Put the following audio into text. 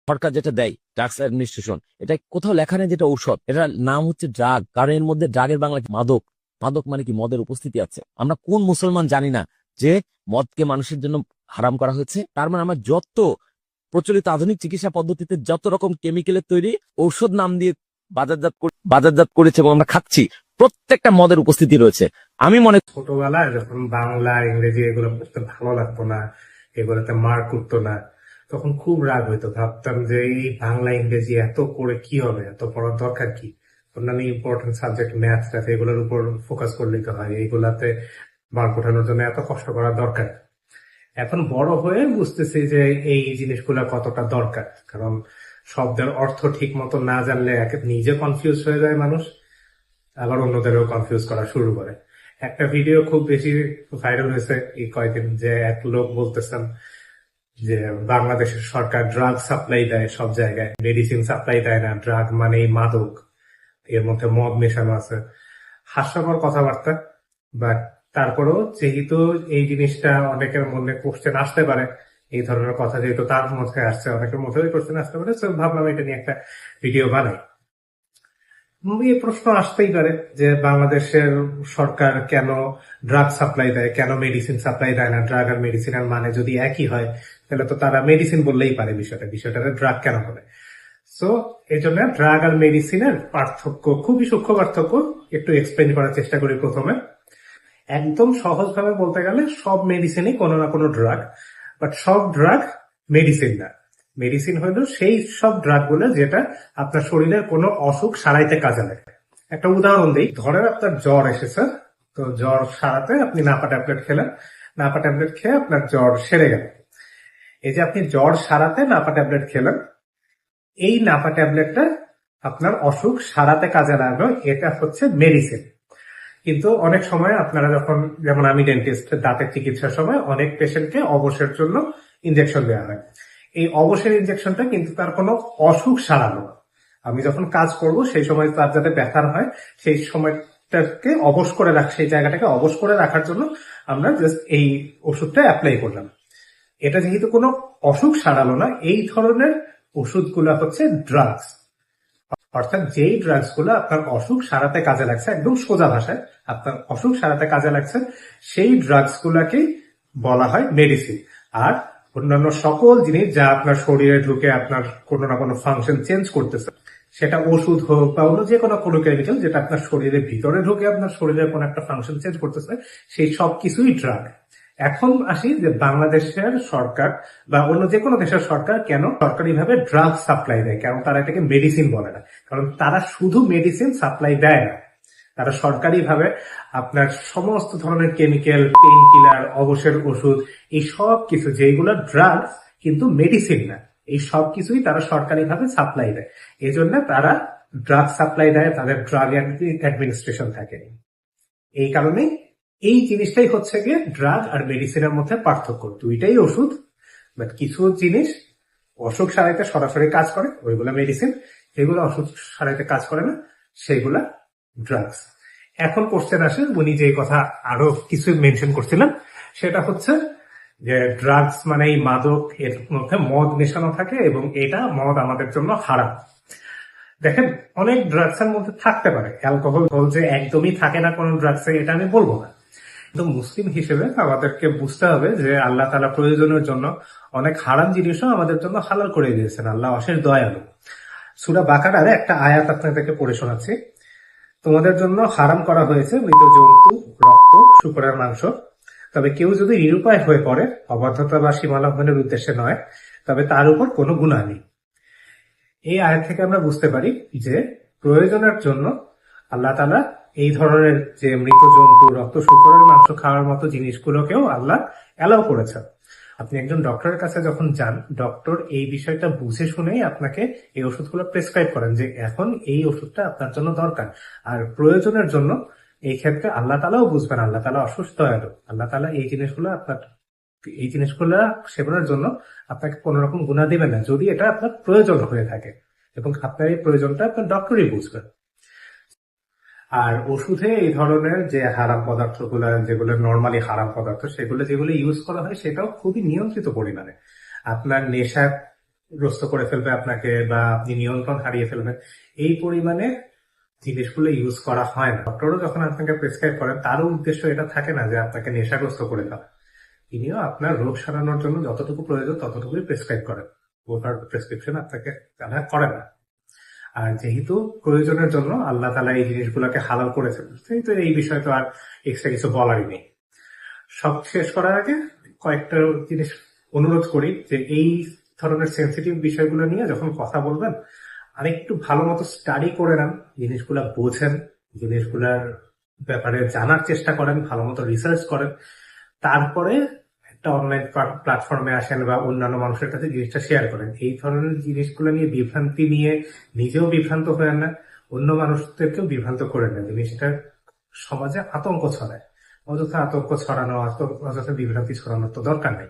সরকার যেটা দেয় drugs administration, এটা কোথাও লেখা নেই যেটা ঔষধ, এটার নাম হচ্ছে ড্রাগ। কারণ এর মধ্যে ড্রাগের বাংলা মাদক। মাদক মানে কি? মদের উপস্থিতি আছে। আমরা কোন মুসলমান জানি না যে মদকে মানুষের জন্য হারাম করা হয়েছে? তার মানে আমার যত প্রচলিত আধুনিক চিকিৎসা পদ্ধতিতে যত রকম কেমিক্যালের তৈরি ঔষধ নাম দিয়ে বাজারজাত করেছে এবং আমরা খাচ্ছি, প্রত্যেকটা মদের উপস্থিতি রয়েছে। আমি মনে ছোটবেলায় যখন বাংলা ইংরেজি এগুলো পড়তে ভালো লাগতো না, এগুলোতে মার্ক উঠতো না, তখন খুব রাগ হইতো। ভাবতাম যে এই বাংলা ইংরেজি এত করে কি হবে, এত পড়ার দরকার কি? অন্যান্য ইম্পর্টেন্ট সাবজেক্ট ম্যাথ ট্যাথ এগুলোর উপর ফোকাস করলেই তো হয়, এইগুলাতে মার্ক ওঠানোর জন্য এত কষ্ট করার দরকার। এখন বড় হয়ে বুঝতেছি যে এই জিনিসগুলো কতটা দরকার। কারণ শব্দের অর্থ ঠিক মতো না জানলে নিজে কনফিউজ হয়ে যায় মানুষ, আবার অন্যদেরও কনফিউজ করা শুরু করে। একটা ভিডিও খুব বেশি ভাইরাল হয়েছে এই কয়েকদিন, যে এক লোক বলতেছেন যে বাংলাদেশের সরকার ড্রাগ সাপ্লাই দেয় সব জায়গায়, মেডিসিন সাপ্লাই দেয় না, ড্রাগ মানেই মাদক, এর মধ্যে মদ মেশানো আছে। হাস্যকর কথাবার্তা। বাট তারপরেও যেহেতু এই জিনিসটা অনেকের মনে কোশ্চেন আসতে পারে, এই ধরনের কথা যেহেতু তার মধ্যে আসছে, অনেকের মধ্যেও কোশ্চেন আসতে পারে, তো ভাবলাম এটা নিয়ে একটা ভিডিও বানাই। এই প্রশ্ন আসতেই পারে যে বাংলাদেশের সরকার কেন ড্রাগ সাপ্লাই দেয়, কেন মেডিসিন সাপ্লাই দেয় না? ড্রাগ আর মেডিসিনের মানে যদি একই হয়, তাহলে তো তারা মেডিসিন বললেই পারে বিষয়টা ড্রাগ কেন বলে? সো এই জন্য ড্রাগ আর মেডিসিনের পার্থক্য, খুবই সূক্ষ্ম পার্থক্য, একটু এক্সপ্লেন করার চেষ্টা করি। প্রথমে একদম সহজ ভাবে বলতে গেলে সব মেডিসিনই কোনো না কোনো ড্রাগ, বাট সব ড্রাগ মেডিসিন না। মেডিসিন হলো সেই সব ড্রাগ গুলো যেটা আপনার শরীরের কোনো অসুখ সারাইতে কাজে লাগে। একটা উদাহরণ দিই, ধরেন আপনার জ্বর এসেছে, তো জ্বর সারাতে আপনি নাপা ট্যাবলেট খেলেন, নাপা ট্যাবলেট খেয়ে আপনার জ্বর সেরে গেল। এই যে আপনি জ্বর সারাতে নাপা ট্যাবলেট খেলেন, এই নাপা ট্যাবলেটটা আপনার অসুখ সারাতে কাজে লাগলো, এটা হচ্ছে মেডিসিন। কিন্তু অনেক সময় আপনারা যখন, যেমন আমি ডেন্টিস্ট, দাঁতের চিকিৎসার সময় অনেক পেশেন্টকে অবসের জন্য ইনজেকশন দেওয়া হয়। এই অবসের ইনজেকশনটা কিন্তু তার কোনো অসুখ সারানো না। আমি যখন কাজ করব সেই সময় তার যাতে ব্যথার হয়, সেই সময়টাকে অবশ করে সেই জায়গাটাকে অবশ করে রাখার জন্য আমরা জাস্ট এই ওষুধটা অ্যাপ্লাই করলাম। এটা যেহেতু কোনো অসুখ সারালো না, এই ধরনের ওষুধগুলো হচ্ছে ড্রাগস। অর্থাৎ যেই ড্রাগস গুলো আপনার অসুখ সারাতে কাজে লাগছে, একদম সোজা ভাষায় আপনার অসুখ সারাতে কাজে লাগছে, সেই ড্রাগস গুলাকেই বলা হয় মেডিসিন। আর অন্যান্য সকল জিনিস যা আপনার শরীরে ঢুকে আপনার কোনো না কোনো ফাংশন চেঞ্জ করতেছে, সেটা ওষুধ হোক বা অন্য যে কোনো কেমিক্যাল যেটা আপনার শরীরের ভিতরে ঢুকে আপনার শরীরের কোনো একটা ফাংশন চেঞ্জ করতেছে, সেই সব কিছুই ড্রাগ। এখন আসি যে বাংলাদেশের সরকার বা অন্য যে কোনো দেশের সরকার কেন সরকারিভাবে ড্রাগ সাপ্লাই দেয়, কেন তারা এটাকে মেডিসিন বলে না? কারণ তারা শুধু মেডিসিন সাপ্লাই দেয় না, তারা সরকারিভাবে আপনার সমস্ত ধরনের কেমিক্যাল, পেইন কিলার, অবসের ওষুধ, এই সব কিছু যেগুলো ড্রাগ কিন্তু মেডিসিন না, এই সব কিছুই তারা সরকারিভাবে সাপ্লাই দেয়। এই জন্য তারা ড্রাগ সাপ্লাই দেয়, তাদের ড্রাগ অ্যাডমিনিস্ট্রেশন থাকে। এই কারণে এই জিনিসটাই হচ্ছে গিয়ে ড্রাগ আর মেডিসিনের মধ্যে পার্থক্য। দুইটাই ওষুধ, বাট কিছু জিনিস অসুখ সারাইতে সরাসরি কাজ করে, ওইগুলা মেডিসিন। যেগুলো অসুখ সারাইতে কাজ করে না, সেগুলা ড্রাগস। এখন কোশ্চেন আসে, উনি যে কথা আরো কিছু মেনশন করছিলেন, সেটা হচ্ছে যে ড্রাগস মানে এই মাদক, এর মধ্যে মদ মেশানো থাকে এবং এটা মদ আমাদের জন্য হারাম। দেখেন, অনেক ড্রাগস এর মধ্যে থাকতে পারে, অ্যালকোহল যে একদমই থাকে না কোন ড্রাগসে, এটা আমি বলবো না। কিন্তু মুসলিম হিসেবে আমাদেরকে বুঝতে হবে যে আল্লাহ তাআলা প্রয়োজনের জন্য অনেক হারাম জিনিসও আমাদের জন্য হালাল করে দিয়েছেন। আল্লাহ অশেষ দয়ালু। সূরা বাকারার একটা আয়াত আপনাদেরকে পড়ে শোনাচ্ছি। তোমাদের জন্য হারাম করা হয়েছে মৃত জন্তু, রক্ত, শূকরের মাংস। তবে কেউ যদি নিরুপায় হয়ে পড়ে, অবাধ্যতা বা সীমালঙ্ঘনের উদ্দেশ্যে নয়, তবে তার উপর কোনো গুনাহ নেই। এই আয়াত থেকে আমরা বুঝতে পারি যে প্রয়োজনের জন্য আল্লাহ তাআলা এই ধরনের যে মৃত জন্তু, রক্ত, শূকরের মাংস খাওয়ার মতো জিনিসগুলোকেও আল্লাহ অ্যালাউ করেছেন। আপনি একজন ডক্টরের কাছে যখন যান, ডক্টর এই বিষয়টা বুঝে শুনেই আপনাকে এই ওষুধগুলো প্রেসক্রাইব করেন যে এখন এই ওষুধটা আপনার জন্য দরকার। আর প্রয়োজনের জন্য এই ক্ষেত্রে আল্লাহ তাআলাও বুঝবেন, আল্লাহ তাআলা অসুস্থ দয়ালু, আল্লাহ তাআলা এই জিনিসগুলো সেবনের জন্য আপনাকে কোন রকম গুনাহ দিবেন না, যদি এটা আপনার প্রয়োজন হয়ে থাকে এবং আপনার এই প্রয়োজনটা আপনার ডক্টরই বুঝবেন। আর ওষুধে এই ধরনের যে হারাম পদার্থগুলো, যেগুলো নর্মালি হারাম পদার্থ, সেগুলো যেগুলো ইউজ করা হয় সেটাও খুবই নিয়ন্ত্রিত পরিমাণে। আপনার নেশা গ্রস্ত করে ফেলবে আপনাকে, বা আপনি নিয়ন্ত্রণ হারিয়ে ফেলবেন, এই পরিমাণে জিনিসগুলো ইউজ করা হয় না। ডক্টরও যখন আপনাকে প্রেসক্রাইব করেন, তারও উদ্দেশ্য এটা থাকে না যে আপনাকে নেশাগ্রস্ত করে ফেলা। তিনিও আপনার রোগ সারানোর জন্য যতটুকু প্রয়োজন ততটুকুই প্রেসক্রাইব করেন, ওভার প্রেসক্রিপশন আপনাকে তারা করেন না। আর যেহেতু প্রয়োজনের জন্য আল্লাহ তাআলা এই জিনিসগুলোকে হালাল করেছেন, সেহেতু এই বিষয়ে তো আর এক্সট্রা কিছু বলারই নেই। সব শেষ করার আগে কয়েকটা জিনিস অনুরোধ করি, যে এই ধরনের সেন্সিটিভ বিষয়গুলো নিয়ে যখন কথা বলবেন, আরেকটু ভালো মতো স্টাডি করে নেন, জিনিসগুলা বোঝেন, জিনিসগুলার ব্যাপারে জানার চেষ্টা করেন, ভালো মতো রিসার্চ করেন, তারপরে একটা অনলাইন প্ল্যাটফর্মে আসেন বা অন্যান্য মানুষের কাছে জিনিসটা শেয়ার করেন। এই ধরনের জিনিসগুলো নিয়ে বিভ্রান্তি নিয়ে নিজেও বিভ্রান্ত হয়েন না, অন্য মানুষদেরকেও বিভ্রান্ত করেন না। জিনিসটা সমাজে আতঙ্ক ছড়ায়, অযথা আতঙ্ক ছড়ানো, অযথা বিভ্রান্তি ছড়ানোর তো দরকার নেই।